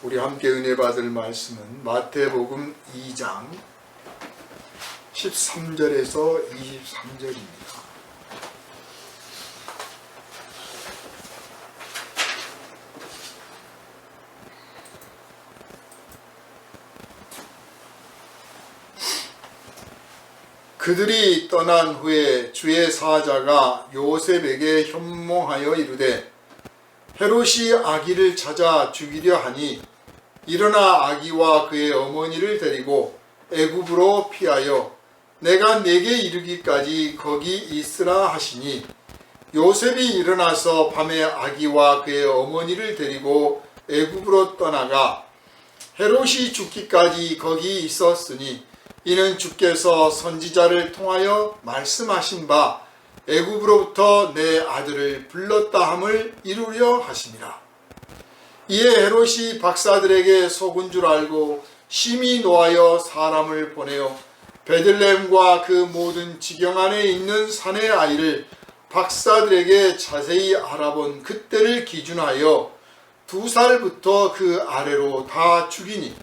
우리 함께 은혜 받을 말씀은 마태복음 2장 13절에서 23절입니다. 그들이 떠난 후에 주의 사자가 요셉에게 현몽하여 이르되 헤롯이 아기를 찾아 죽이려 하니 일어나 아기와 그의 어머니를 데리고 애굽으로 피하여 내가 네게 이르기까지 거기 있으라 하시니 요셉이 일어나서 밤에 아기와 그의 어머니를 데리고 애굽으로 떠나가 헤롯이 죽기까지 거기 있었으니 이는 주께서 선지자를 통하여 말씀하신 바 애굽으로부터 내 아들을 불렀다 함을 이루려 하심이라. 이에 헤롯이 박사들에게 속은 줄 알고 심히 노하여 사람을 보내어 베들레헴과 그 모든 지경 안에 있는 산의 아이를 박사들에게 자세히 알아본 그때를 기준하여 2살부터 그 아래로 다 죽이니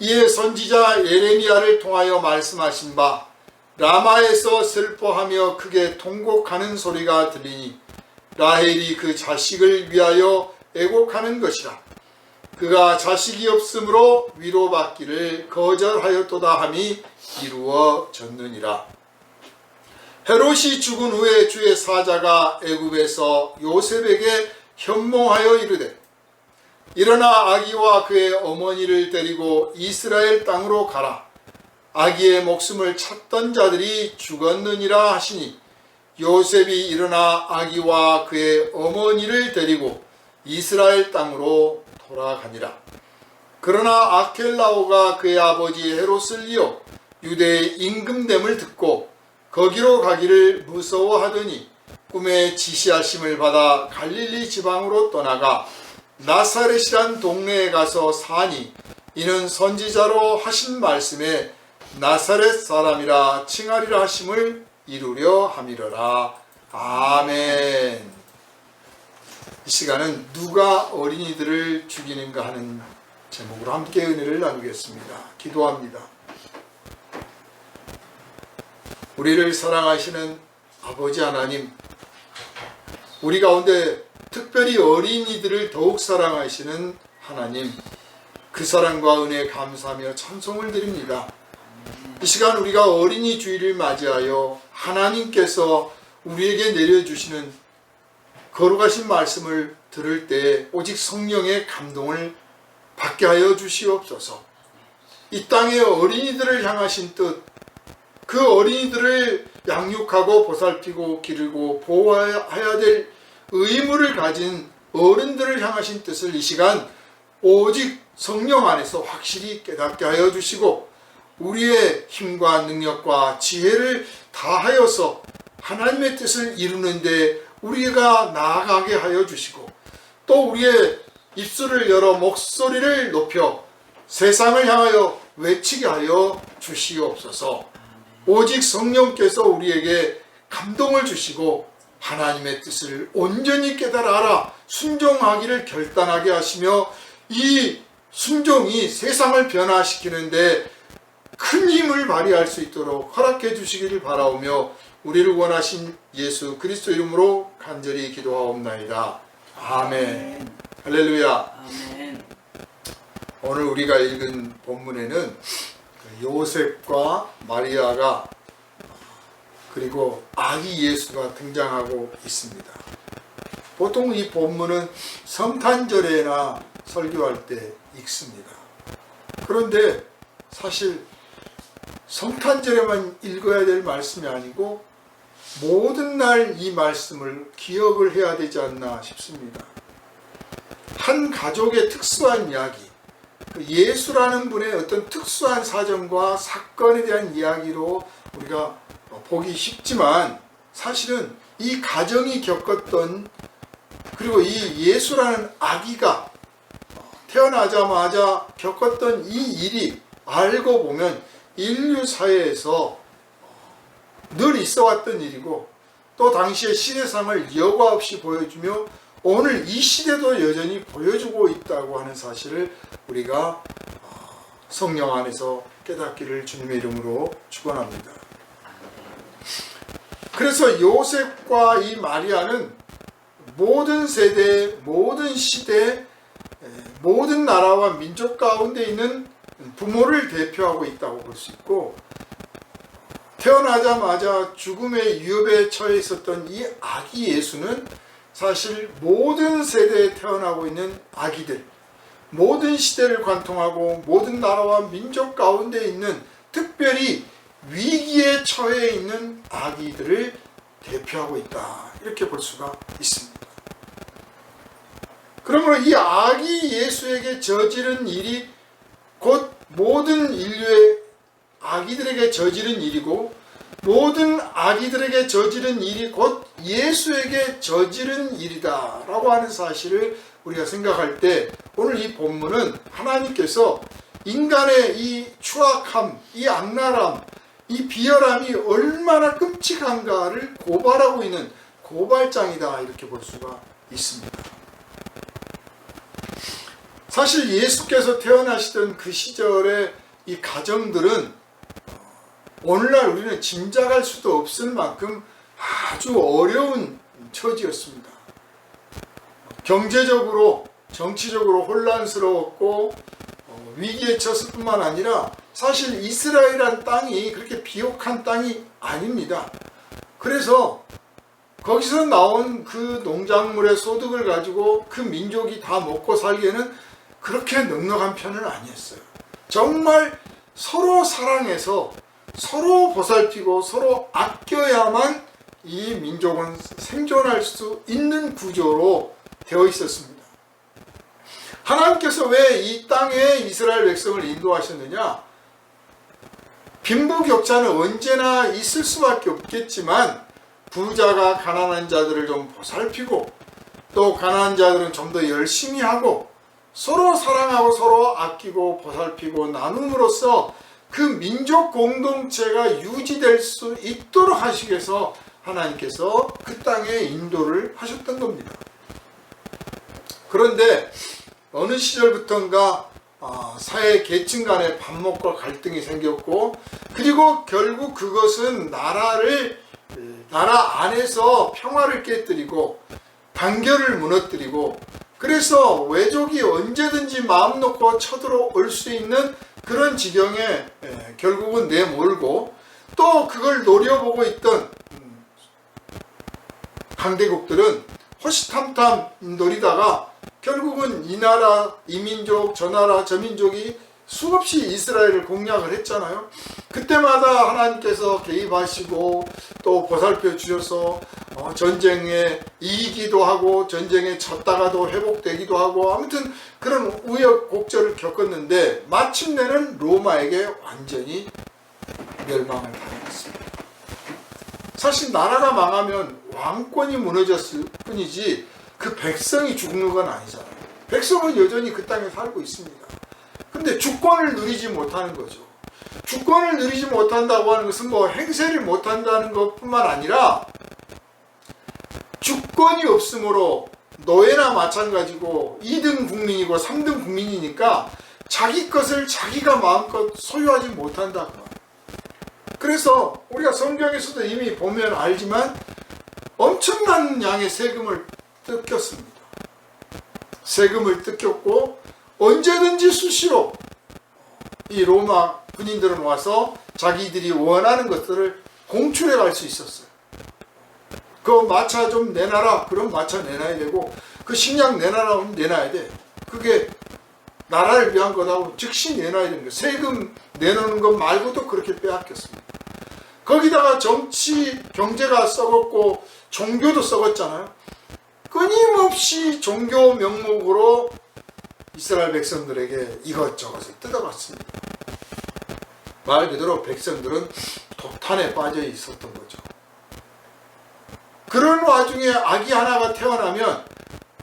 이에 선지자 예레미야를 통하여 말씀하신 바 라마에서 슬퍼하며 크게 통곡하는 소리가 들리니 라헬이 그 자식을 위하여 애곡하는 것이라. 그가 자식이 없으므로 위로받기를 거절하였도다 함이 이루어졌느니라. 헤롯이 죽은 후에 주의 사자가 애굽에서 요셉에게 현몽하여 이르되 일어나 아기와 그의 어머니를 데리고 이스라엘 땅으로 가라. 아기의 목숨을 찾던 자들이 죽었느니라 하시니 요셉이 일어나 아기와 그의 어머니를 데리고 이스라엘 땅으로 돌아가니라. 그러나 아켈라오가 그의 아버지 헤롯을 이어 유대의 임금됨을 듣고 거기로 가기를 무서워하더니 꿈에 지시하심을 받아 갈릴리 지방으로 떠나가 나사렛이란 동네에 가서 사니 이는 선지자로 하신 말씀에 나사렛 사람이라 칭하리라 하심을 이루려 함이러라. 아멘. 이 시간은 누가 어린이들을 죽이는가 하는 제목으로 함께 은혜를 나누겠습니다. 기도합니다. 우리를 사랑하시는 아버지 하나님, 우리 가운데 특별히 어린이들을 더욱 사랑하시는 하나님, 그 사랑과 은혜에 감사하며 찬송을 드립니다. 이 시간 우리가 어린이 주일을 맞이하여 하나님께서 우리에게 내려주시는 거룩하신 말씀을 들을 때 오직 성령의 감동을 받게 하여 주시옵소서. 이 땅의 어린이들을 향하신 뜻, 그 어린이들을 양육하고 보살피고 기르고 보호해야 될 의무를 가진 어른들을 향하신 뜻을 이 시간 오직 성령 안에서 확실히 깨닫게 하여 주시고 우리의 힘과 능력과 지혜를 다하여서 하나님의 뜻을 이루는데 우리가 나아가게 하여 주시고 또 우리의 입술을 열어 목소리를 높여 세상을 향하여 외치게 하여 주시옵소서. 오직 성령께서 우리에게 감동을 주시고 하나님의 뜻을 온전히 깨달아 알아 순종하기를 결단하게 하시며 이 순종이 세상을 변화시키는데 큰 힘을 발휘할 수 있도록 허락해 주시기를 바라오며 우리를 원하신 예수 그리스도 이름으로 간절히 기도하옵나이다. 아멘. 할렐루야. 아멘. 오늘 우리가 읽은 본문에는 요셉과 마리아가 그리고 아기 예수가 등장하고 있습니다. 보통 이 본문은 성탄절에나 설교할 때 읽습니다. 그런데 사실 성탄절에만 읽어야 될 말씀이 아니고 모든 날 이 말씀을 기억을 해야 되지 않나 싶습니다. 한 가족의 특수한 이야기, 예수라는 분의 어떤 특수한 사정과 사건에 대한 이야기로 우리가 보기 쉽지만 사실은 이 가정이 겪었던 그리고 이 예수라는 아기가 태어나자마자 겪었던 이 일이 알고 보면 인류 사회에서 늘 있어왔던 일이고 또 당시의 시대상을 여과 없이 보여주며 오늘 이 시대도 여전히 보여주고 있다고 하는 사실을 우리가 성령 안에서 깨닫기를 주님의 이름으로 축원합니다. 그래서 요셉과 이 마리아는 모든 세대, 모든 시대, 모든 나라와 민족 가운데 있는 부모를 대표하고 있다고 볼 수 있고, 태어나자마자 죽음의 위협에 처해 있었던 이 아기 예수는 사실 모든 세대에 태어나고 있는 아기들, 모든 시대를 관통하고 모든 나라와 민족 가운데 있는 특별히 위기에 처해 있는 아기들을 대표하고 있다, 이렇게 볼 수가 있습니다. 그러므로 이 아기 예수에게 저지른 일이 곧 모든 인류의 아기들에게 저지른 일이고, 모든 아기들에게 저지른 일이 곧 예수에게 저지른 일이다 라고 하는 사실을 우리가 생각할 때, 오늘 이 본문은 하나님께서 인간의 이 추악함, 이 악랄함, 이 비열함이 얼마나 끔찍한가를 고발하고 있는 고발장이다, 이렇게 볼 수가 있습니다. 사실 예수께서 태어나시던 그 시절의 이 가정들은 오늘날 우리는 짐작할 수도 없을 만큼 아주 어려운 처지였습니다. 경제적으로, 정치적으로 혼란스러웠고 위기에 처했을 뿐만 아니라 사실 이스라엘이란 땅이 그렇게 비옥한 땅이 아닙니다. 그래서 거기서 나온 그 농작물의 소득을 가지고 그 민족이 다 먹고 살기에는 그렇게 넉넉한 편은 아니었어요. 정말 서로 사랑해서 서로 보살피고 서로 아껴야만 이 민족은 생존할 수 있는 구조로 되어 있었습니다. 하나님께서 왜 이 땅에 이스라엘 백성을 인도하셨느냐? 빈부격차는 언제나 있을 수밖에 없겠지만 부자가 가난한 자들을 좀 보살피고, 또 가난한 자들은 좀 더 열심히 하고 서로 사랑하고 서로 아끼고 보살피고 나눔으로써 그 민족 공동체가 유지될 수 있도록 하시기 위해서 하나님께서 그 땅에 인도를 하셨던 겁니다. 그런데 어느 시절부터인가 사회 계층 간의 반목과 갈등이 생겼고, 그리고 결국 그것은 나라 안에서 평화를 깨뜨리고 단결을 무너뜨리고, 그래서 외족이 언제든지 마음 놓고 쳐들어올 수 있는 그런 지경에 결국은 내몰고, 또 그걸 노려보고 있던 강대국들은 호시탐탐 노리다가 결국은 이 나라, 이 민족, 저 나라, 저 민족이 수없이 이스라엘을 공략을 했잖아요. 그때마다 하나님께서 개입하시고 또 보살펴 주셔서 전쟁에 이기기도 하고 전쟁에 졌다가도 회복되기도 하고, 아무튼 그런 우여곡절을 겪었는데 마침내는 로마에게 완전히 멸망을 당했습니다. 사실 나라가 망하면 왕권이 무너졌을 뿐이지 그 백성이 죽는 건 아니잖아요. 백성은 여전히 그 땅에 살고 있습니다. 근데 주권을 누리지 못하는 거죠. 주권을 누리지 못한다고 하는 것은 뭐 행세를 못한다는 것뿐만 아니라 주권이 없으므로 노예나 마찬가지고 2등 국민이고 3등 국민이니까 자기 것을 자기가 마음껏 소유하지 못한다. 그래서 우리가 성경에서도 이미 보면 알지만 엄청난 양의 세금을 뜯겼습니다. 세금을 뜯겼고 언제든지 수시로 이 로마 군인들은 와서 자기들이 원하는 것들을 공출해 갈 수 있었어요. 그 마차 좀 내놔라. 그럼 마차 내놔야 되고, 그 식량 내놔라. 그럼 내놔야 돼. 그게 나라를 위한 거다고 즉시 내놔야 되는 거예요. 세금 내놓는 것 말고도 그렇게 빼앗겼습니다. 거기다가 정치, 경제가 썩었고 종교도 썩었잖아요. 끊임없이 종교 명목으로 이스라엘 백성들에게 이것저것을 뜯어갔습니다. 말 그대로 백성들은 독탄에 빠져 있었던 거죠. 그런 와중에 아기 하나가 태어나면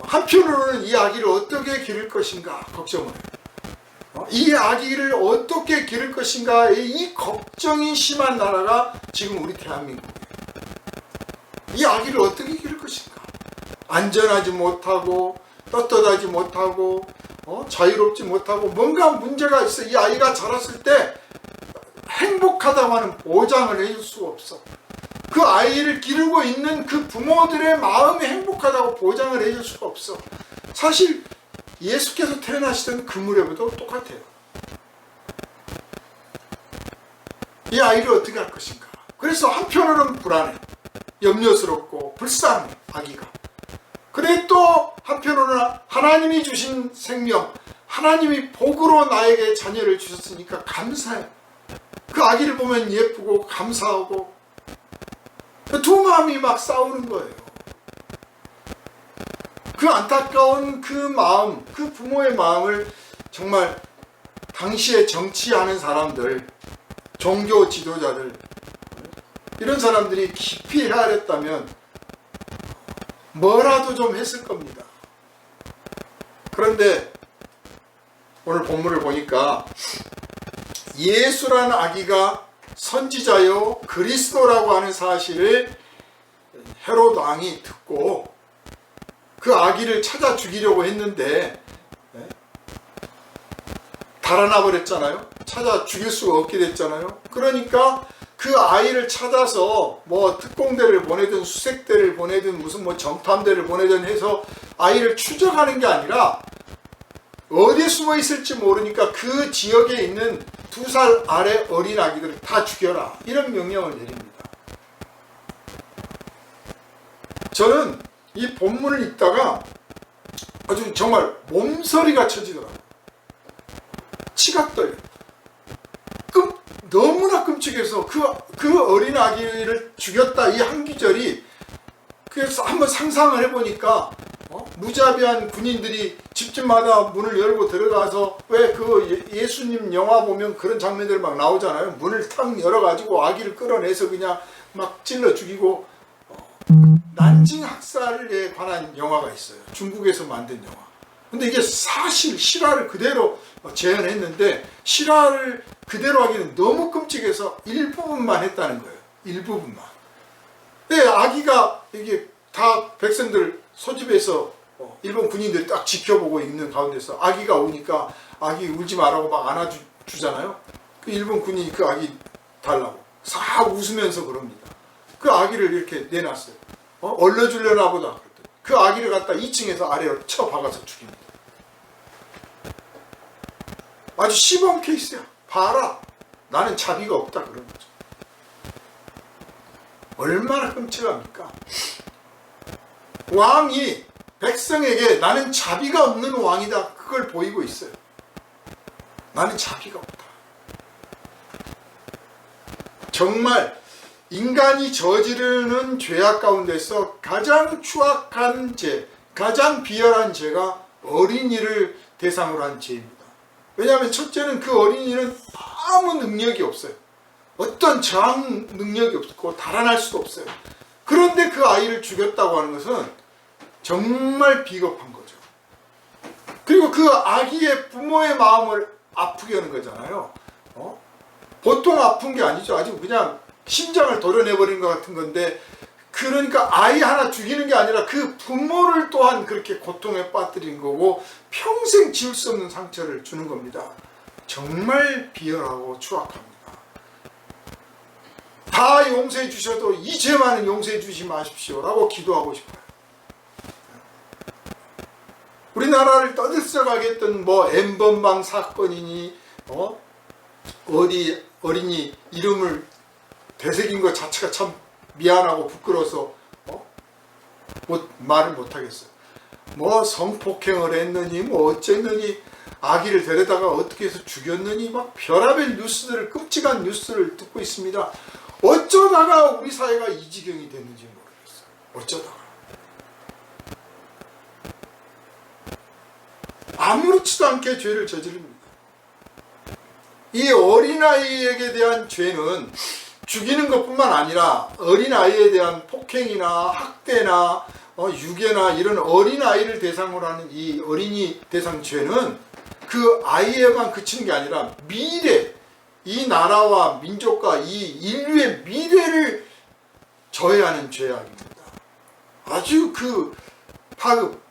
한편으로는 이 아기를 어떻게 기를 것인가 걱정을 해요. 이 아기를 어떻게 기를 것인가의 이 걱정이 심한 나라가 지금 우리 대한민국이에요. 이 아기를 어떻게 기를 것인가? 안전하지 못하고 떳떳하지 못하고 자유롭지 못하고 뭔가 문제가 있어. 이 아이가 자랐을 때 행복하다고 하는 보장을 해줄 수가 없어. 그 아이를 기르고 있는 그 부모들의 마음이 행복하다고 보장을 해줄 수가 없어. 사실 예수께서 태어나시던 그 무렵에도 똑같아요. 이 아이를 어떻게 할 것인가. 그래서 한편으로는 불안해, 염려스럽고 불쌍해 아기가. 그래 또 한편으로는 하나님이 주신 생명, 하나님이 복으로 나에게 자녀를 주셨으니까 감사해. 그 아기를 보면 예쁘고 감사하고 두 마음이 막 싸우는 거예요. 그 안타까운 그 마음, 그 부모의 마음을 정말 당시에 정치하는 사람들, 종교 지도자들, 이런 사람들이 깊이 헤아렸다면 뭐라도 좀 했을 겁니다. 그런데 오늘 본문을 보니까 예수라는 아기가 선지자요 그리스도라고 하는 사실을 헤롯 왕이 듣고 그 아기를 찾아 죽이려고 했는데 달아나 버렸잖아요. 찾아 죽일 수가 없게 됐잖아요. 그러니까 그 아이를 찾아서 뭐 특공대를 보내든 수색대를 보내든 무슨 뭐 정탐대를 보내든 해서 아이를 추적하는 게 아니라 어디에 숨어 있을지 모르니까 그 지역에 있는 2살 아래 어린 아기들을 다 죽여라, 이런 명령을 내립니다. 저는 이 본문을 읽다가 아주 정말 몸서리가 쳐지더라고요. 치가 떨려. 너무나 끔찍해서 그 어린 아기를 죽였다, 이 한 구절이, 그래서 한번 상상을 해보니까 무자비한 군인들이 집집마다 문을 열고 들어가서, 왜 그 예수님 영화 보면 그런 장면들 막 나오잖아요. 문을 탁 열어가지고 아기를 끌어내서 그냥 막 찔러 죽이고. 난징 학살에 관한 영화가 있어요. 중국에서 만든 영화. 근데 이게 사실 실화를 그대로 재현했는데, 실화를 그대로 하기는 너무 끔찍해서 일부분만 했다는 거예요. 일부분만. 근데 아기가 이게 다 백성들 소집해서 일본 군인들이 딱 지켜보고 있는 가운데서 아기가 오니까 아기 울지 말라고 막 안아주잖아요. 그 일본 군인이 그 아기 달라고 싹 웃으면서 그럽니다. 그 아기를 이렇게 내놨어요. 얼려주려나 보다. 그 아기를 갖다 2층에서 아래로 쳐 박아서 죽입니다. 아주 시범 케이스야. 봐라, 나는 자비가 없다, 그런 거죠. 얼마나 끔찍합니까? 왕이 백성에게 나는 자비가 없는 왕이다, 그걸 보이고 있어요. 나는 자비가 없다. 정말 인간이 저지르는 죄악 가운데서 가장 추악한 죄, 가장 비열한 죄가 어린이를 대상으로 한 죄입니다. 왜냐하면 첫째는 그 어린이는 아무 능력이 없어요. 어떤 저항 능력이 없고 달아날 수도 없어요. 그런데 그 아이를 죽였다고 하는 것은 정말 비겁한 거죠. 그리고 그 아기의 부모의 마음을 아프게 하는 거잖아요. 보통 아픈 게 아니죠. 아주 그냥 심장을 도려내버린 것 같은 건데, 그러니까 아이 하나 죽이는 게 아니라 그 부모를 또한 그렇게 고통에 빠뜨린 거고 평생 지울 수 없는 상처를 주는 겁니다. 정말 비열하고 추악합니다. 다 용서해 주셔도 이 죄만은 용서해 주지 마십시오 라고 기도하고 싶어요. 우리나라를 떠들썩하게 했던 뭐 N번방 사건이니 어린이 이름을 되새긴 것 자체가 참 미안하고 부끄러워서 뭐 말을 못하겠어요. 뭐 성폭행을 했느니 뭐 어쨌느니 아기를 데려다가 어떻게 해서 죽였느니 막 별의별 뉴스들을, 끔찍한 뉴스를 듣고 있습니다. 어쩌다가 우리 사회가 이 지경이 됐는지 모르겠어요. 어쩌다가. 아무렇지도 않게 죄를 저지릅니다. 이 어린아이에게 대한 죄는 죽이는 것뿐만 아니라 어린아이에 대한 폭행이나 학대나 유괴나 이런 어린아이를 대상으로 하는 이 어린이 대상 죄는 그 아이에만 그치는 게 아니라 미래, 이 나라와 민족과 이 인류의 미래를 저해하는 죄악입니다. 아주 그 파급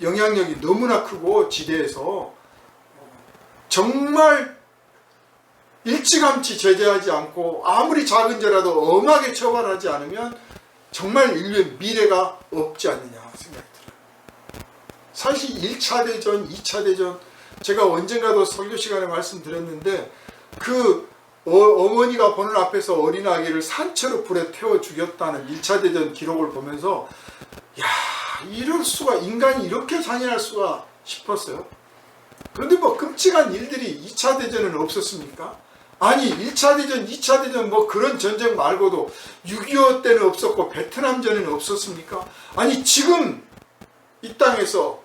영향력이 너무나 크고 지대에서 정말 일찌감치 제재하지 않고 아무리 작은 죄라도 엄하게 처벌하지 않으면 정말 인류의 미래가 없지 않느냐 생각이 들어요. 사실 1차 대전, 2차 대전 제가 언젠가도 설교 시간에 말씀드렸는데 그 어머니가 보는 앞에서 어린아기를 산채로 불에 태워 죽였다는 1차 대전 기록을 보면서 야, 이럴 수가, 인간이 이렇게 잔인할 수가 싶었어요. 그런데 뭐 끔찍한 일들이 2차 대전은 없었습니까? 아니 1차 대전, 2차 대전 뭐 그런 전쟁 말고도 6.25 때는 없었고 베트남전에는 없었습니까? 아니 지금 이 땅에서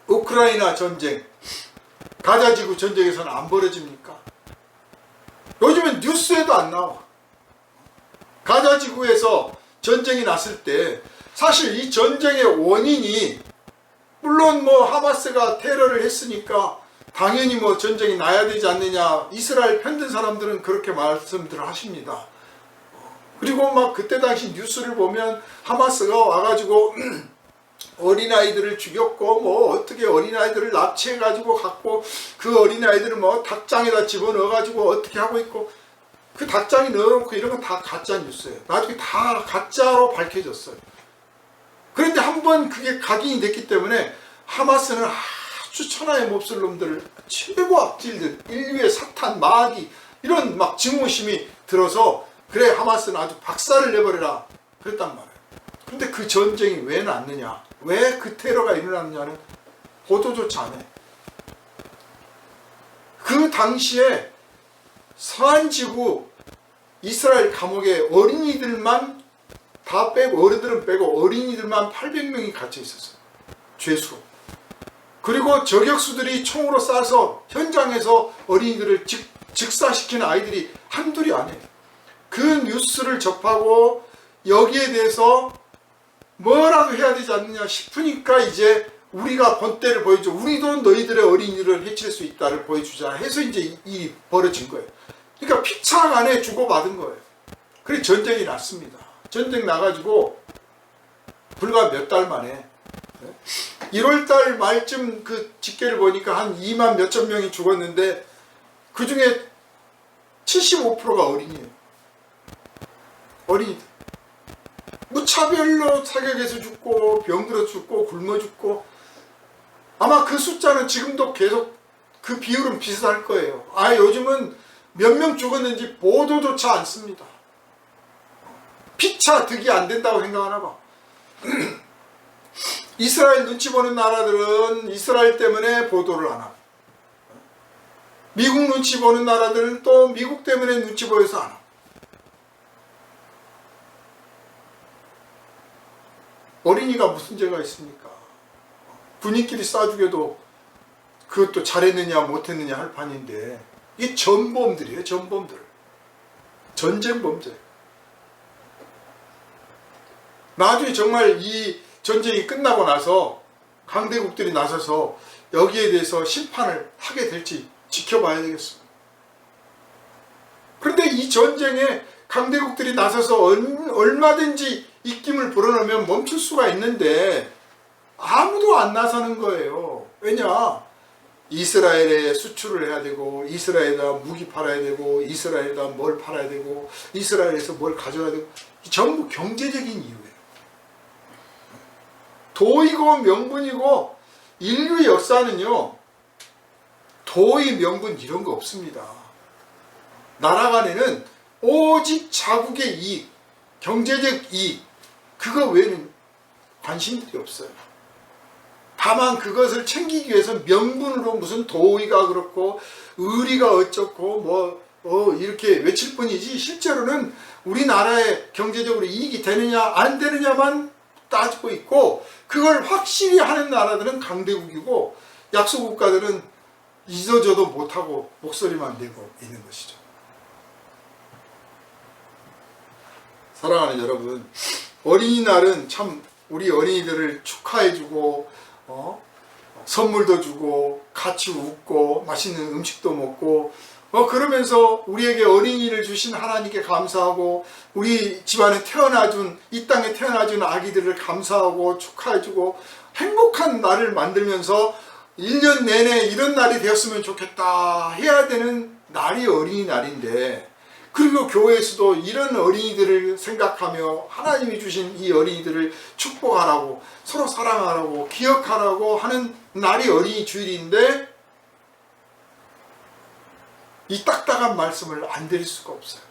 우크라이나 전쟁, 가자지구 전쟁에서는 안 벌어집니까? 요즘엔 뉴스에도 안 나와. 가자지구에서 전쟁이 났을 때 사실 이 전쟁의 원인이 물론 뭐 하마스가 테러를 했으니까 당연히 뭐 전쟁이 나야 되지 않느냐, 이스라엘 편든 사람들은 그렇게 말씀들을 하십니다. 그리고 막 그때 당시 뉴스를 보면 하마스가 와가지고 어린아이들을 죽였고 뭐 어떻게 어린아이들을 납치해가지고 갖고 그 어린아이들을 뭐 닭장에다 집어넣어가지고 어떻게 하고 있고 그 닭장에 넣어놓고 이런 건 다 가짜 뉴스예요. 나중에 다 가짜로 밝혀졌어요. 그런데 한번 그게 각인이 됐기 때문에 하마스는 아주 천하의 몹쓸 놈들, 최고 악질들, 인류의 사탄, 마귀 이런 막 증오심이 들어서 그래 하마스는 아주 박살을 내버려라 그랬단 말이에요. 근데 그 전쟁이 왜 났느냐, 왜 그 테러가 일어났느냐는 보도조차 안 해. 그 당시에 서한지구 이스라엘 감옥에 어린이들만 다 빼고, 어른들은 빼고 어린이들만 800명이 갇혀 있었어요. 죄수로. 그리고 저격수들이 총으로 쏴서 현장에서 어린이들을 즉사시키는 아이들이 한둘이 아니에요. 그 뉴스를 접하고 여기에 대해서 뭐라도 해야 되지 않느냐 싶으니까 이제 우리가 본때를 보여줘. 우리도 너희들의 어린이를 해칠 수 있다를 보여주자 해서 이제 일이 벌어진 거예요. 그러니까 피차 간에 주고받은 거예요. 그래서 전쟁이 났습니다. 전쟁 나가지고 불과 몇 달 만에 1월달 말쯤 그 집계를 보니까 한 2만 몇천 명이 죽었는데 그 중에 75%가 어린이에요. 어린이들. 무차별로 사격에서 죽고 병들어 죽고 굶어 죽고 아마 그 숫자는 지금도 계속 그 비율은 비슷할 거예요. 요즘은 몇 명 죽었는지 보도조차 않습니다. 피차 득이 안 된다고 생각하나 봐. 이스라엘 눈치 보는 나라들은 이스라엘 때문에 보도를 안 하고 미국 눈치 보는 나라들은 또 미국 때문에 눈치 보여서 안 하고 어린이가 무슨 죄가 있습니까? 군인끼리 쏴 죽여도 그것도 잘했느냐 못했느냐 할 판인데 이게 전범들이에요. 전범들. 전쟁범죄. 나중에 정말 이 전쟁이 끝나고 나서 강대국들이 나서서 여기에 대해서 심판을 하게 될지 지켜봐야 되겠습니다. 그런데 이 전쟁에 강대국들이 나서서 얼마든지 입김을 불어넣으면 멈출 수가 있는데 아무도 안 나서는 거예요. 왜냐? 이스라엘에 수출을 해야 되고 이스라엘에다 무기 팔아야 되고 이스라엘에다 뭘 팔아야 되고 이스라엘에서 뭘 가져야 되고 전부 경제적인 이유예요. 도이고 명분이고 인류의 역사는요 도의 명분 이런 거 없습니다. 나라 간에는 오직 자국의 이익, 경제적 이익 그거 외에는 관심들이 없어요. 다만 그것을 챙기기 위해서 명분으로 무슨 도의가 그렇고 의리가 어쩌고 이렇게 외칠 뿐이지 실제로는 우리나라에 경제적으로 이익이 되느냐 안 되느냐만 따지고 있고 그걸 확실히 하는 나라들은 강대국이고 약소국가들은 이도저도 못하고 목소리만 내고 있는 것이죠. 사랑하는 여러분, 어린이날은 참 우리 어린이들을 축하해주고 선물도 주고 같이 웃고 맛있는 음식도 먹고 그러면서 우리에게 어린이를 주신 하나님께 감사하고, 우리 집안에 이 땅에 태어나준 아기들을 감사하고 축하해주고 행복한 날을 만들면서 1년 내내 이런 날이 되었으면 좋겠다 해야 되는 날이 어린이날인데, 그리고 교회에서도 이런 어린이들을 생각하며 하나님이 주신 이 어린이들을 축복하라고, 서로 사랑하라고, 기억하라고 하는 날이 어린이 주일인데, 이 딱딱한 말씀을 안 드릴 수가 없어요.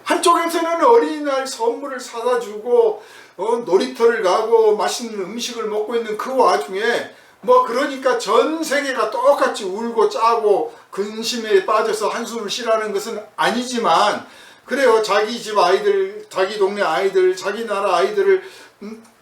한쪽에서는 어린이날 선물을 사다 주고 놀이터를 가고 맛있는 음식을 먹고 있는 그 와중에 그러니까 전 세계가 똑같이 울고 짜고 근심에 빠져서 한숨을 쉬라는 것은 아니지만, 그래요. 자기 집 아이들, 자기 동네 아이들, 자기 나라 아이들을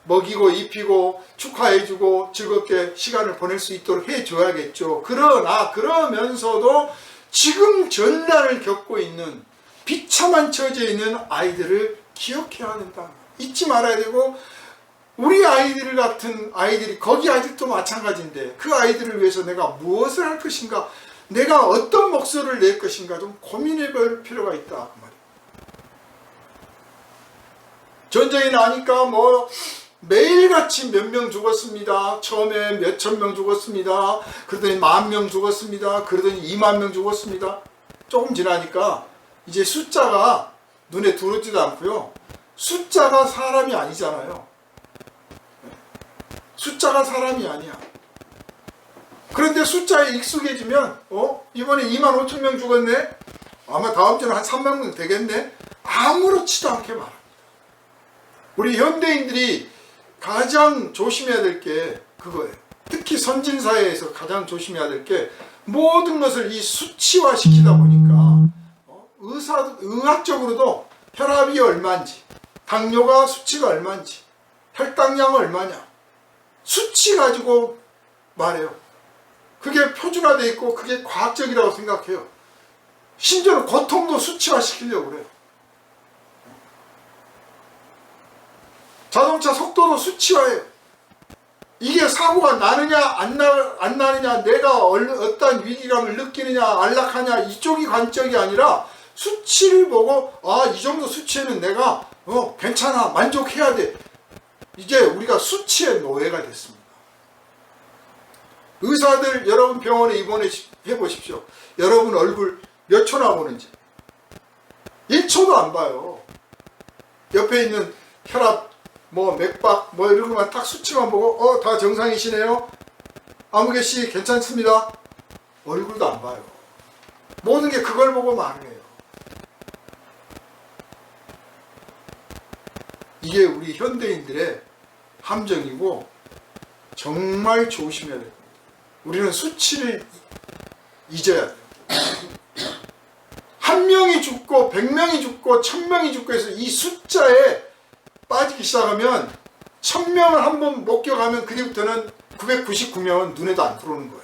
먹이고 입히고 축하해주고 즐겁게 시간을 보낼 수 있도록 해줘야겠죠. 그러면서도 지금 전난을 겪고 있는 비참한 처지에 있는 아이들을 기억해야 한다. 잊지 말아야 되고, 우리 아이들 같은 아이들이 거기 아이들도 마찬가지인데, 그 아이들을 위해서 내가 무엇을 할 것인가, 내가 어떤 목소리를 낼 것인가 좀 고민해 볼 필요가 있다 그 말이에요. 전쟁이 나니까 매일같이 몇 명 죽었습니다. 처음에 몇천 명 죽었습니다. 그러더니 10,000명 죽었습니다. 그러더니 20,000명 죽었습니다. 조금 지나니까 이제 숫자가 눈에 들어오지도 않고요. 숫자가 사람이 아니잖아요. 숫자가 사람이 아니야. 그런데 숫자에 익숙해지면 이번에 25,000명 죽었네? 아마 다음 주는 한 300명 되겠네? 아무렇지도 않게 말합니다. 우리 현대인들이 가장 조심해야 될 게 그거예요. 특히 선진사회에서 가장 조심해야 될 게, 모든 것을 이 수치화 시키다 보니까 의학적으로도 혈압이 얼마인지, 당뇨가 수치가 얼마인지, 혈당량 얼마냐, 수치 가지고 말해요. 그게 표준화되어 있고 그게 과학적이라고 생각해요. 심지어는 고통도 수치화 시키려고 그래요. 자동차 속도도 수치화해요. 이게 사고가 나느냐 안 나느냐, 내가 어떤 위기감을 느끼느냐 안락하냐, 이쪽이 관점이 아니라 수치를 보고 이 정도 수치에는 내가 괜찮아, 만족해야 돼. 이게 우리가 수치의 노예가 됐습니다. 의사들, 여러분 병원에 입원해 보십시오. 여러분 얼굴 몇 초나 보는지 1초도 안 봐요. 옆에 있는 혈압, 맥박, 이런 것만 딱 수치만 보고 다 정상이시네요, 아무개씨 괜찮습니다, 얼굴도 안 봐요. 모든 게 그걸 보고 말을 해요. 이게 우리 현대인들의 함정이고 정말 조심해야 돼요. 우리는 수치를 잊어야 돼요. 한 명이 죽고 100명이 죽고 1000명이 죽고 해서 이 숫자에 빠지기 시작하면, 1000명을 한번 목격하면 그때부터는 999명은 눈에도 안 들어오는 거예요.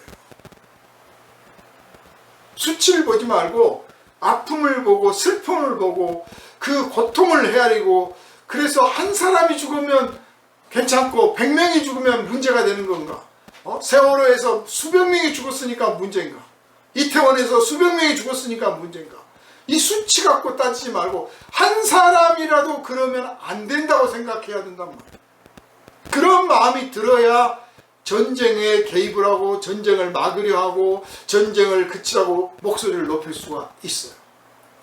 수치를 보지 말고 아픔을 보고 슬픔을 보고 그 고통을 헤아리고, 그래서 한 사람이 죽으면 괜찮고 100명이 죽으면 문제가 되는 건가? 세월호에서 수백 명이 죽었으니까 문제인가? 이태원에서 수백 명이 죽었으니까 문제인가? 이 수치 갖고 따지지 말고 한 사람이라도 그러면 안 된다고 생각해야 된단 말이에요. 그런 마음이 들어야 전쟁에 개입을 하고 전쟁을 막으려 하고 전쟁을 그치라고 목소리를 높일 수가 있어요.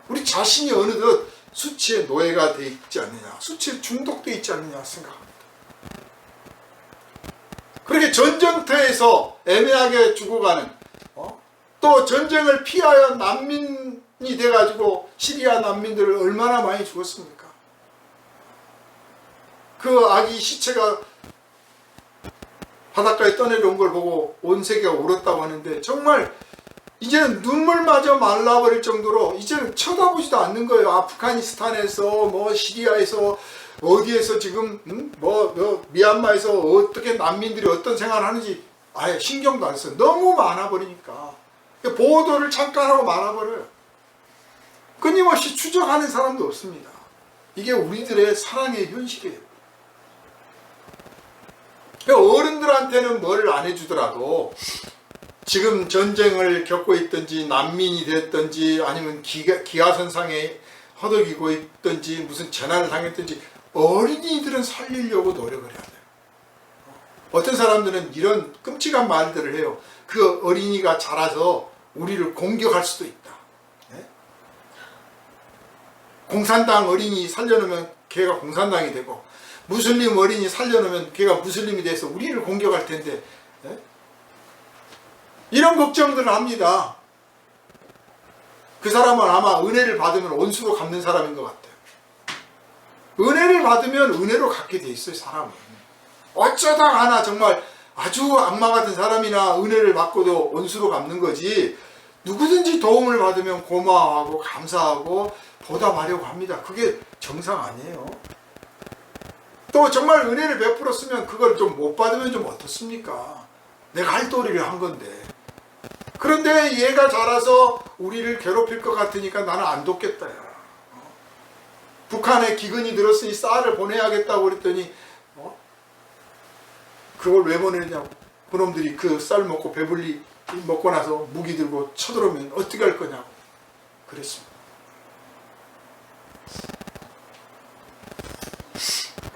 우리 자신이 어느덧 수치의 노예가 되어 있지 않느냐, 수치에 중독되어 있지 않느냐 생각합니다. 그렇게 전쟁터에서 애매하게 죽어가는, 또 전쟁을 피하여 난민이 돼가지고 시리아 난민들을 얼마나 많이 죽었습니까? 그 아기 시체가 바닷가에 떠내려온 걸 보고 온 세계가 울었다고 하는데, 정말 이제는 눈물마저 말라버릴 정도로 이제는 쳐다보지도 않는 거예요. 아프가니스탄에서 시리아에서 어디에서 지금 미얀마에서 어떻게 난민들이 어떤 생활을 하는지 아예 신경도 안 써요. 너무 많아버리니까 보도를 잠깐 하고 말아버려요. 끊임없이 추적하는 사람도 없습니다. 이게 우리들의 사랑의 현실이에요. 어른들한테는 뭘 안 해주더라도 지금 전쟁을 겪고 있든지 난민이 됐든지 아니면 기아선상에 허덕이고 있든지 무슨 재난을 당했든지 어린이들은 살리려고 노력을 해야 돼요. 어떤 사람들은 이런 끔찍한 말들을 해요. 그 어린이가 자라서 우리를 공격할 수도 있다. 네? 공산당 어린이 살려놓으면 걔가 공산당이 되고 무슬림 어린이 살려놓으면 걔가 무슬림이 돼서 우리를 공격할 텐데 네? 이런 걱정들을 합니다. 그 사람은 아마 은혜를 받으면 원수로 갚는 사람인 것 같아요. 은혜를 받으면 은혜로 갚게 돼 있어요, 사람은. 어쩌다 하나 정말 아주 악마 같은 사람이나 은혜를 받고도 원수로 갚는 거지, 누구든지 도움을 받으면 고마워하고 감사하고 보답하려고 합니다. 그게 정상 아니에요. 또 정말 은혜를 베풀었으면 그걸 좀 못 받으면 좀 어떻습니까? 내가 할 도리를 한 건데. 그런데 얘가 자라서 우리를 괴롭힐 것 같으니까 나는 안 돕겠다. 야. 북한에 기근이 들었으니 쌀을 보내야겠다고 그랬더니 그걸 왜 보내냐고. 그놈들이 그 쌀 먹고 배불리 먹고 나서 무기 들고 쳐들어오면 어떻게 할 거냐고 그랬습니다.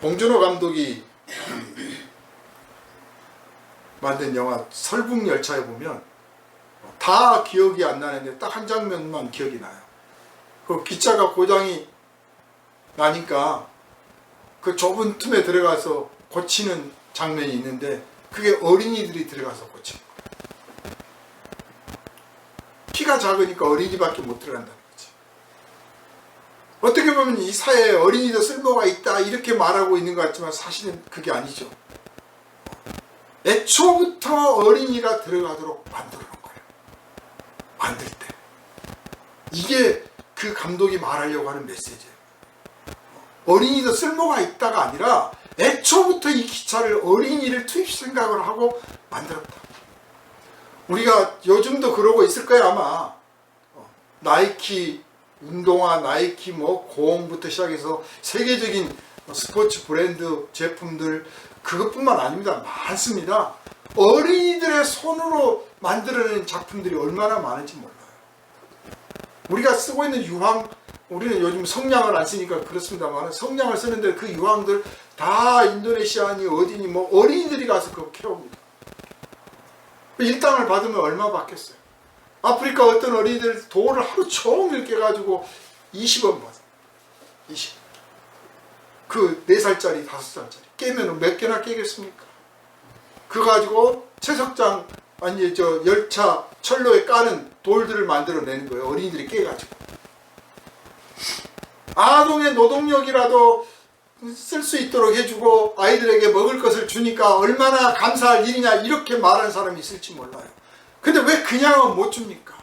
봉준호 감독이 만든 영화 설국열차에 보면 다 기억이 안 나는데 딱 한 장면만 기억이 나요. 그 기차가 고장이 나니까 그 좁은 틈에 들어가서 고치는 장면이 있는데 그게 어린이들이 들어가서 고치는 거예요. 키가 작으니까 어린이밖에 못 들어간다는 거지. 어떻게 보면 이 사회에 어린이도 쓸모가 있다 이렇게 말하고 있는 것 같지만 사실은 그게 아니죠. 애초부터 어린이가 들어가도록 만들어 놓은 거예요. 만들 때. 이게 그 감독이 말하려고 하는 메시지예요. 어린이도 쓸모가 있다가 아니라 애초부터 이 기차를 어린이를 투입 생각을 하고 만들었다. 우리가 요즘도 그러고 있을 거야 아마. 나이키 운동화, 나이키 고흥부터 시작해서 세계적인 스포츠 브랜드 제품들 그것뿐만 아닙니다. 많습니다. 어린이들의 손으로 만들어낸 작품들이 얼마나 많은지 몰라요. 우리가 쓰고 있는 유황, 우리는 요즘 성냥을 안 쓰니까 그렇습니다만 성냥을 쓰는데 그 유황들 다 인도네시아니 어디니 어린이들이 가서 그거 캐옵니다. 일당을 받으면 얼마 받겠어요? 아프리카 어떤 어린이들 돌을 하루 종일 깨가지고 20원 받아요. 20. 그 4살짜리 5살짜리 깨면 몇 개나 깨겠습니까? 그거 가지고 채석장 아니 열차 철로에 까는 돌들을 만들어내는 거예요. 어린이들이 깨가지고. 아동의 노동력이라도 쓸 수 있도록 해주고 아이들에게 먹을 것을 주니까 얼마나 감사할 일이냐 이렇게 말하는 사람이 있을지 몰라요. 근데 왜 그냥은 못 줍니까?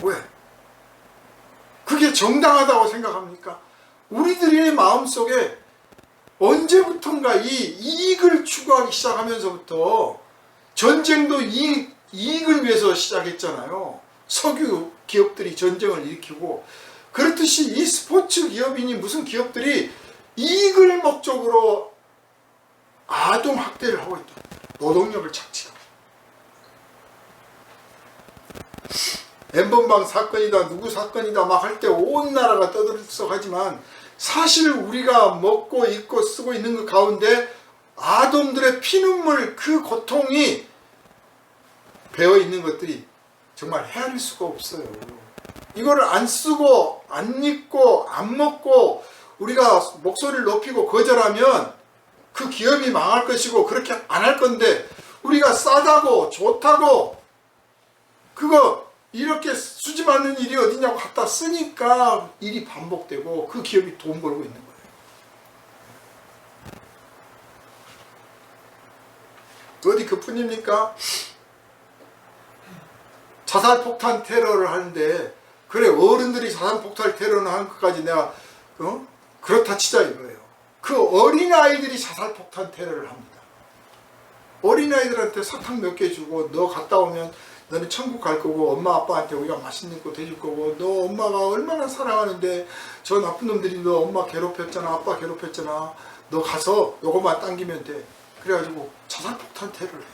왜? 그게 정당하다고 생각합니까? 우리들의 마음속에 언제부턴가 이 이익을 추구하기 시작하면서부터 전쟁도 이익을 위해서 시작했잖아요. 석유 기업들이 전쟁을 일으키고 그렇듯이 이 스포츠 기업이니 무슨 기업들이 이익을 목적으로 아동 학대를 하고 있다. 노동력을 착취하고. 엠번방 사건이다 누구 사건이다 막 할 때 온 나라가 떠들썩하지만 사실 우리가 먹고 입고 쓰고 있는 것 가운데 아동들의 피눈물 그 고통이 배어 있는 것들이 정말 헤아릴 수가 없어요. 이거를 안 쓰고 안 입고 안 먹고 우리가 목소리를 높이고 거절하면 그 기업이 망할 것이고 그렇게 안 할 건데 우리가 싸다고 좋다고 그거 이렇게 쓰지 않는 일이 어디냐고 갖다 쓰니까 일이 반복되고 그 기업이 돈 벌고 있는 거예요. 어디 그뿐입니까? 자살폭탄 테러를 하는데 그래 어른들이 자살폭탄 테러를 하는 것까지 내가 그렇다 치자 이거예요. 그 어린아이들이 자살폭탄 테러를 합니다. 어린아이들한테 사탕 몇 개 주고 너 갔다 오면 너는 천국 갈 거고 엄마 아빠한테 우리가 맛있는 거 대줄 거고 너 엄마가 얼마나 사랑하는데 저 나쁜 놈들이 너 엄마 괴롭혔잖아 아빠 괴롭혔잖아 너 가서 요것만 당기면 돼. 그래가지고 자살폭탄 테러를 해요.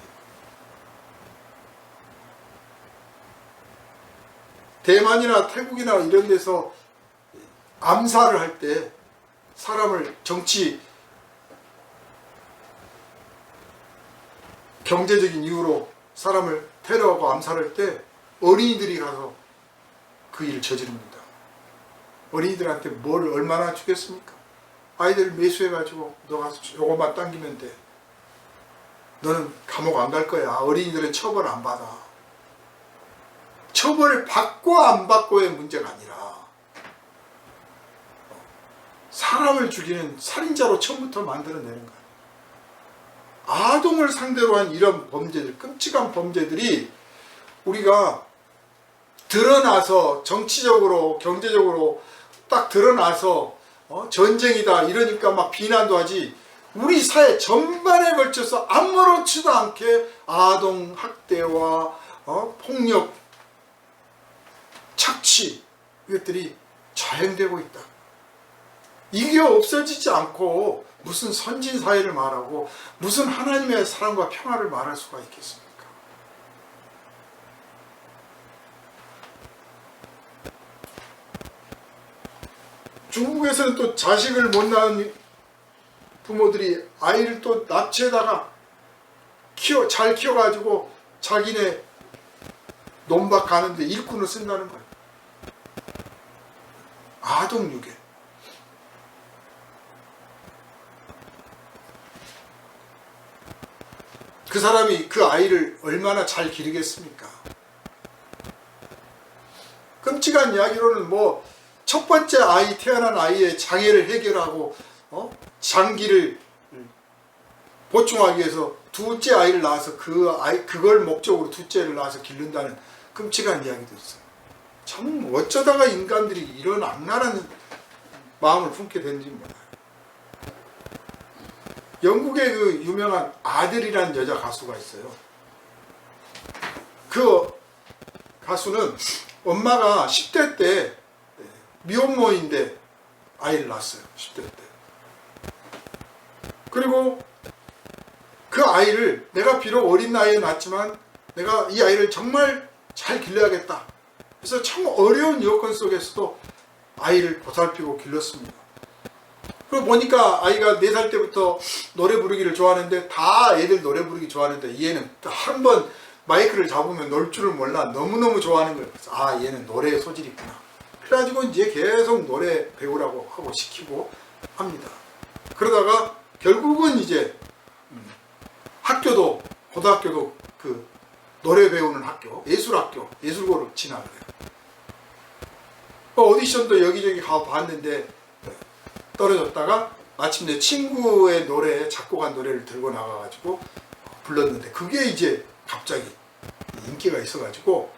대만이나 태국이나 이런 데서 암살을 할 때 사람을 정치 경제적인 이유로 사람을 테러하고 암살할 때 어린이들이 가서 그 일을 저지릅니다. 어린이들한테 뭘 얼마나 주겠습니까? 아이들 매수해가지고 너 가서 요것만 당기면 돼. 너는 감옥 안 갈 거야. 어린이들은 처벌 안 받아. 처벌을 받고 안 받고의 문제가 아니라 사람을 죽이는 살인자로 처음부터 만들어내는 거야. 아동을 상대로 한 이런 범죄들, 끔찍한 범죄들이 우리가 드러나서 정치적으로 경제적으로 딱 드러나서 전쟁이다 이러니까 막 비난도 하지, 우리 사회 전반에 걸쳐서 아무렇지도 않게 아동 학대와 폭력, 착취 이것들이 자행되고 있다. 이게 없어지지 않고 무슨 선진사회를 말하고 무슨 하나님의 사랑과 평화를 말할 수가 있겠습니까? 중국에서는 또 자식을 못 낳은 부모들이 아이를 또 납치에다가 잘 키워가지고 자기네 논밭 가는데 일꾼을 쓴다는 거예요. 아동유괴. 그 사람이 그 아이를 얼마나 잘 기르겠습니까? 끔찍한 이야기로는 뭐 첫 번째 아이, 태어난 아이의 장애를 해결하고 장기를 보충하기 위해서 둘째 아이를 낳아서 그걸 목적으로 둘째를 낳아서 기른다는 끔찍한 이야기도 있어요. 참 어쩌다가 인간들이 이런 악랄한 마음을 품게 된지 몰라요. 영국의 그 유명한 아들이라는 여자 가수가 있어요. 그 가수는 엄마가 10대 때 미혼모인데 아이를 낳았어요. 10대 때. 그리고 그 아이를 내가 비록 어린 나이에 낳았지만 내가 이 아이를 정말 잘 길러야겠다. 그래서 참 어려운 여건 속에서도 아이를 보살피고 길렀습니다. 그리고 보니까 아이가 4살 때부터 노래 부르기를 좋아하는데, 다 애들 노래 부르기 좋아하는데 얘는 한 번 마이크를 잡으면 놀 줄을 몰라. 너무너무 좋아하는 거예요. 그래서 얘는 노래에 소질이 있구나. 그래가지고 이제 계속 노래 배우라고 하고 시키고 합니다. 그러다가 결국은 이제 학교도, 고등학교도 그 노래 배우는 학교, 예술학교, 예술고를 진학을 해요. 오디션도 여기저기 가봤는데 떨어졌다가 마침내 친구의 노래, 작곡한 노래를 들고 나가가지고 불렀는데, 그게 이제 갑자기 인기가 있어가지고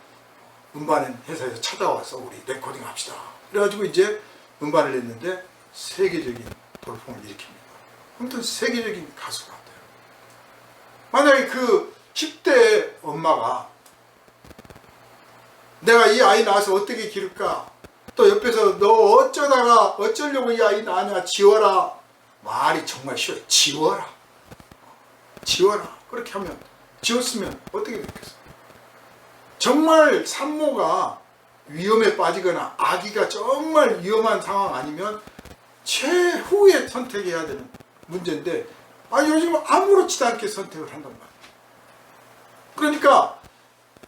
음반 회사에서 찾아와서 우리 레코딩 합시다. 그래가지고 이제 음반을 냈는데 세계적인 돌풍을 일으킵니다. 아무튼 세계적인 가수가 돼요. 만약에 그 10대 엄마가 내가 이 아이 낳아서 어떻게 기를까, 또 옆에서 너 어쩌려고 이 아이 낳냐, 지워라. 말이 정말 쉬워요. 지워라. 그렇게 하면, 지웠으면 어떻게 됐겠어요? 정말 산모가 위험에 빠지거나 아기가 정말 위험한 상황 아니면 최후의 선택해야 되는 문제인데, 요즘 아무렇지도 않게 선택을 한단 말이에요. 그러니까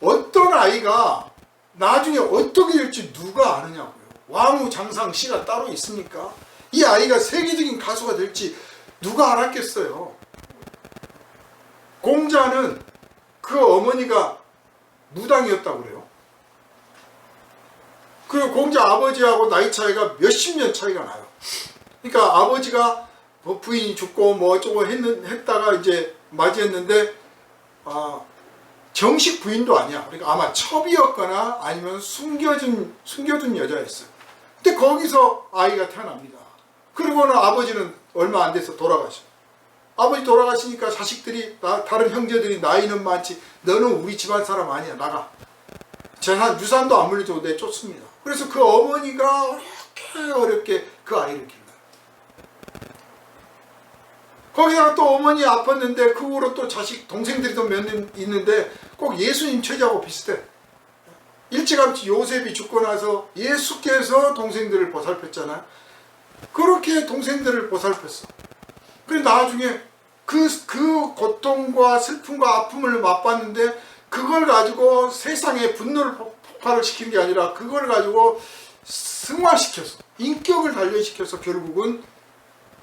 어떤 아이가 나중에 어떻게 될지 누가 아느냐고요. 왕우장상시가 따로 있습니까? 이 아이가 세계적인 가수가 될지 누가 알았겠어요. 공자는 그 어머니가 무당이었다고 그래요. 그리고 공자 아버지하고 나이 차이가 몇십 년 차이가 나요. 그러니까 아버지가 부인이 죽고 뭐 어쩌고 했다가 이제 맞이했는데, 정식 부인도 아니야. 그러니까 아마 첩이었거나 아니면 숨겨둔 여자였어요. 근데 거기서 아이가 태어납니다. 그리고는 아버지는 얼마 안 돼서 돌아가셔. 아버지 돌아가시니까 자식들이, 다른 형제들이 나이는 많지, 너는 우리 집안 사람 아니야, 나가. 재산, 유산도 안 물려주고 내쫓습니다. 그래서 그 어머니가 어렵게 그 아이를 길러요. 거기다가 또 어머니 아팠는데 그 후로 또 자식, 동생들이 또 몇 년 있는데 꼭 예수님 처지하고 비슷해. 일찌감치 요셉이 죽고 나서 예수께서 동생들을 보살폈잖아요. 그렇게 동생들을 보살폈어. 그래 나중에 그 고통과 슬픔과 아픔을 맛봤는데 그걸 가지고 세상에 분노를 폭발을 시키는 게 아니라 그걸 가지고 승화시켜서 인격을 단련시켜서 결국은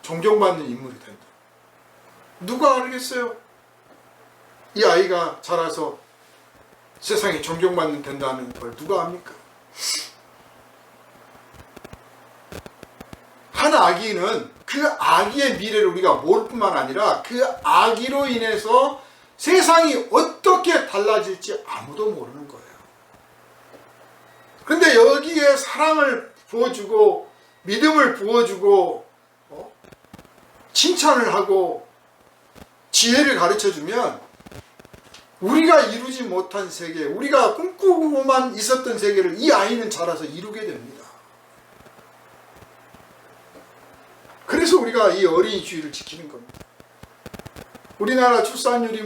존경받는 인물이 된다. 누가 알겠어요? 이 아이가 자라서 세상에 존경받는 된다는 걸 누가 압니까? 한 아기는 그 아기의 미래를 우리가 모를 뿐만 아니라 그 아기로 인해서 세상이 어떻게 달라질지 아무도 모르는 거예요. 그런데 여기에 사랑을 부어주고 믿음을 부어주고 칭찬을 하고 지혜를 가르쳐주면 우리가 이루지 못한 세계, 우리가 꿈꾸고만 있었던 세계를 이 아이는 자라서 이루게 됩니다. 그래서 우리가 이 어린이주의를 지키는 겁니다. 우리나라 출산율이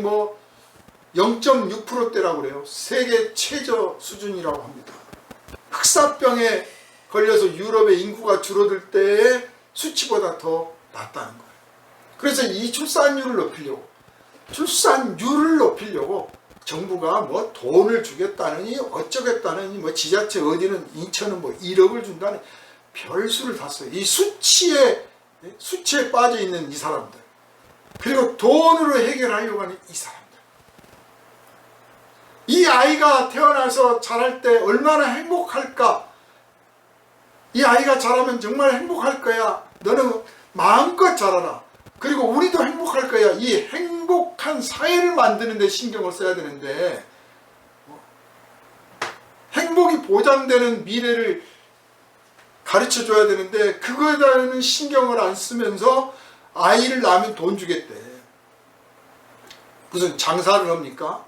0.6%대라고 그래요. 세계 최저 수준이라고 합니다. 흑사병에 걸려서 유럽의 인구가 줄어들 때의 수치보다 더 낮다는 거예요. 그래서 이 출산율을 높이려고 정부가 돈을 주겠다느니 어쩌겠다느니 지자체 어디는 인천은 1억을 준다니 별수를 다 써요. 이 수치에 빠져 있는 이 사람들, 그리고 돈으로 해결하려고 하는 이 사람들. 이 아이가 태어나서 자랄 때 얼마나 행복할까? 이 아이가 자라면 정말 행복할 거야. 너는 마음껏 자라라. 그리고 우리도 행복할 거야. 이 행복한 사회를 만드는 데 신경을 써야 되는데 행복이 보장되는 미래를 가르쳐줘야 되는데 그거에 대한 신경을 안 쓰면서 아이를 낳으면 돈 주겠대. 무슨 장사를 합니까?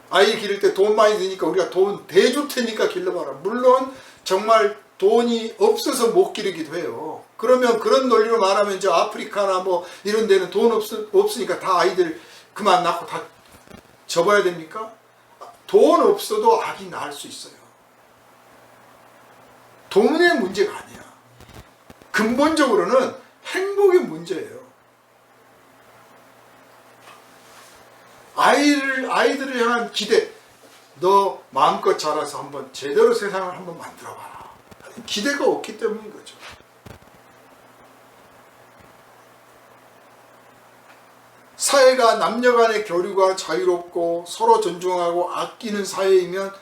아이 기를 때 돈 많이 드니까 우리가 돈 대줄 테니까 길러봐라. 물론 정말 돈이 없어서 못 기르기도 해요. 그러면 그런 논리로 말하면 저 아프리카나 이런 데는 돈 없으니까 다 아이들 그만 낳고 다 접어야 됩니까? 돈 없어도 아기 낳을 수 있어요. 돈의 문제가 아니야. 근본적으로는 행복의 문제예요. 아이들을 향한 기대. 너 마음껏 자라서 한번 제대로 세상을 한번 만들어봐라. 기대가 없기 때문인 거죠. 사회가 남녀 간의 교류가 자유롭고 서로 존중하고 아끼는 사회이면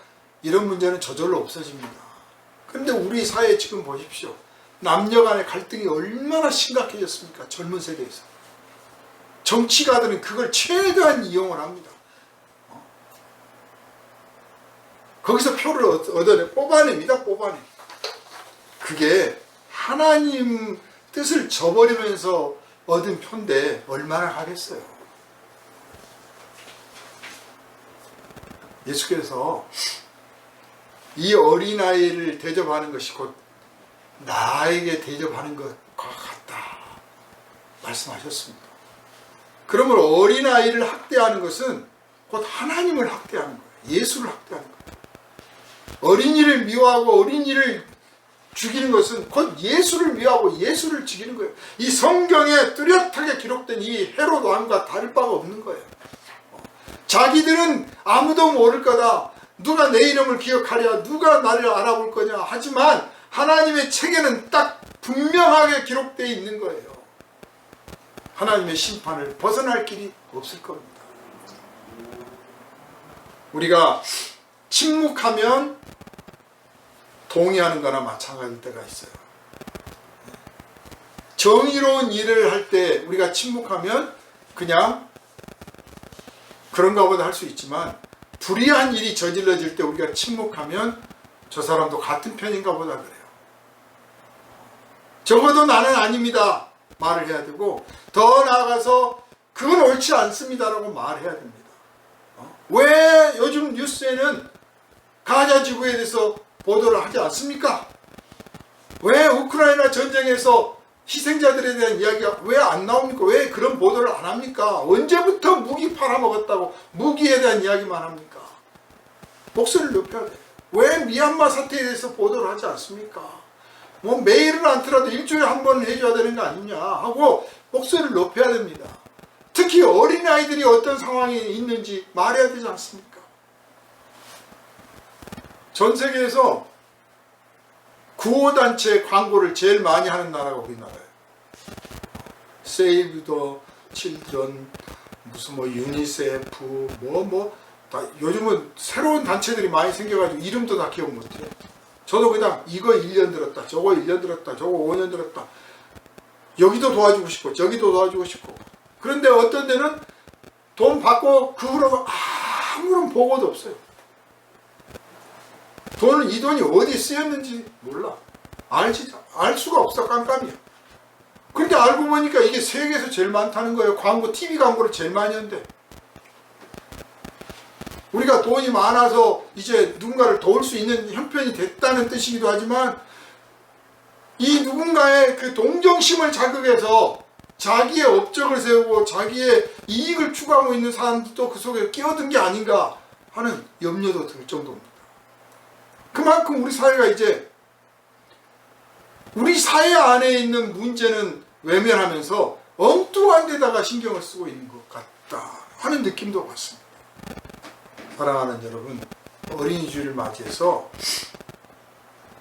이런 문제는 저절로 없어집니다. 그런데 우리 사회 지금 보십시오. 남녀 간의 갈등이 얼마나 심각해졌습니까? 젊은 세대에서. 정치가들은 그걸 최대한 이용을 합니다. 거기서 표를 뽑아냅니다. 뽑아내. 그게 하나님 뜻을 저버리면서 얻은 표인데 얼마나 하겠어요. 예수께서 이 어린아이를 대접하는 것이 곧 나에게 대접하는 것과 같다 말씀하셨습니다. 그러므로 어린아이를 학대하는 것은 곧 하나님을 학대하는 거예요. 예수를 학대하는 거예요. 어린이를 미워하고 어린이를 죽이는 것은 곧 예수를 미워하고 예수를 죽이는 거예요. 이 성경에 뚜렷하게 기록된 이 헤롯 왕과 다를 바가 없는 거예요. 자기들은 아무도 모를 거다. 누가 내 이름을 기억하랴. 누가 나를 알아볼 거냐. 하지만 하나님의 책에는 딱 분명하게 기록되어 있는 거예요. 하나님의 심판을 벗어날 길이 없을 겁니다. 우리가 침묵하면 동의하는 거나 마찬가지일 때가 있어요. 정의로운 일을 할 때 우리가 침묵하면 그냥 그런가 보다 할 수 있지만 불의한 일이 저질러질 때 우리가 침묵하면 저 사람도 같은 편인가 보다 그래요. 적어도 나는 아닙니다 말을 해야 되고 더 나아가서 그건 옳지 않습니다라고 말해야 됩니다. 왜 요즘 뉴스에는 가자 지구에 대해서 보도를 하지 않습니까? 왜 우크라이나 전쟁에서 희생자들에 대한 이야기가 왜 안 나옵니까? 왜 그런 보도를 안 합니까? 언제부터 무기 팔아먹었다고 무기에 대한 이야기만 합니까? 목소리를 높여야 돼. 왜 미얀마 사태에 대해서 보도를 하지 않습니까? 뭐 매일은 않더라도 일주일에 한 번 해줘야 되는 거 아니냐 하고 목소리를 높여야 됩니다. 특히 어린아이들이 어떤 상황에 있는지 말해야 되지 않습니까? 전 세계에서 구호단체 광고를 제일 많이 하는 나라가 우리나라예요. Save the Children, 무슨 뭐 유니세프, 다 요즘은 새로운 단체들이 많이 생겨가지고 이름도 다 기억 못해요. 저도 그냥 이거 1년 들었다, 저거 1년 들었다, 저거 5년 들었다. 여기도 도와주고 싶고 저기도 도와주고 싶고. 그런데 어떤 데는 돈 받고 그 후로 아무런 보고도 없어요. 이 돈이 어디에 쓰였는지 몰라. 알 수가 없어. 깜깜이야. 그런데 알고 보니까 이게 세계에서 제일 많다는 거예요. 광고, TV 광고를 제일 많이 한대. 우리가 돈이 많아서 이제 누군가를 도울 수 있는 형편이 됐다는 뜻이기도 하지만, 이 누군가의 그 동정심을 자극해서 자기의 업적을 세우고 자기의 이익을 추구하고 있는 사람들도 그 속에 끼어든 게 아닌가 하는 염려도 들 정도입니다. 그만큼 우리 사회가 이제, 우리 사회 안에 있는 문제는 외면하면서 엉뚱한 데다가 신경을 쓰고 있는 것 같다 하는 느낌도 받습니다. 사랑하는 여러분, 어린이주일을 맞이해서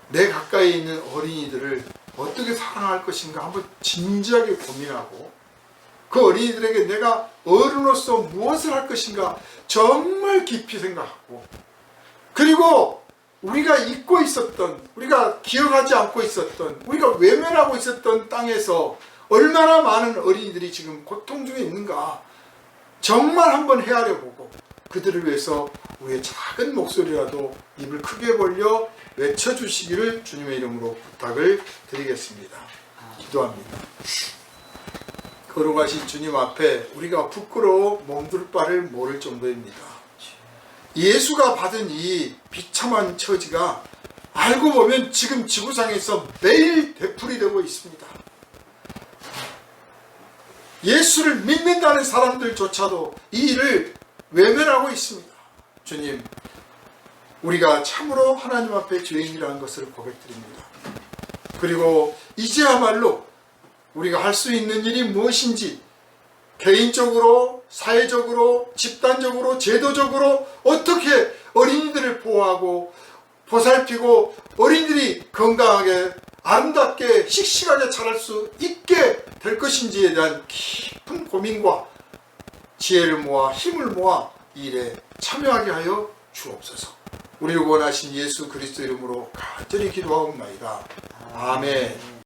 내 가까이 있는 어린이들을 어떻게 사랑할 것인가 한번 진지하게 고민하고, 그 어린이들에게 내가 어른으로서 무엇을 할 것인가 정말 깊이 생각하고, 그리고 우리가 잊고 있었던, 우리가 기억하지 않고 있었던, 우리가 외면하고 있었던 땅에서 얼마나 많은 어린이들이 지금 고통 중에 있는가 정말 한번 헤아려 보고, 그들을 위해서 우리의 작은 목소리라도 입을 크게 벌려 외쳐주시기를 주님의 이름으로 부탁을 드리겠습니다. 기도합니다. 걸어가신 주님 앞에 우리가 부끄러워 몸둘 바를 모를 정도입니다. 예수가 받은 이 비참한 처지가 알고 보면 지금 지구상에서 매일 되풀이되고 있습니다. 예수를 믿는다는 사람들조차도 이 일을 외면하고 있습니다. 주님, 우리가 참으로 하나님 앞에 죄인이라는 것을 고백드립니다. 그리고 이제야말로 우리가 할 수 있는 일이 무엇인지, 개인적으로, 사회적으로, 집단적으로, 제도적으로 어떻게 어린이들을 보호하고 보살피고 어린이들이 건강하게 아름답게 씩씩하게 자랄 수 있게 될 것인지에 대한 깊은 고민과 지혜를 모아 힘을 모아 이 일에 참여하게 하여 주옵소서. 우리를 원하신 예수 그리스도 이름으로 간절히 기도하옵나이다. 아멘.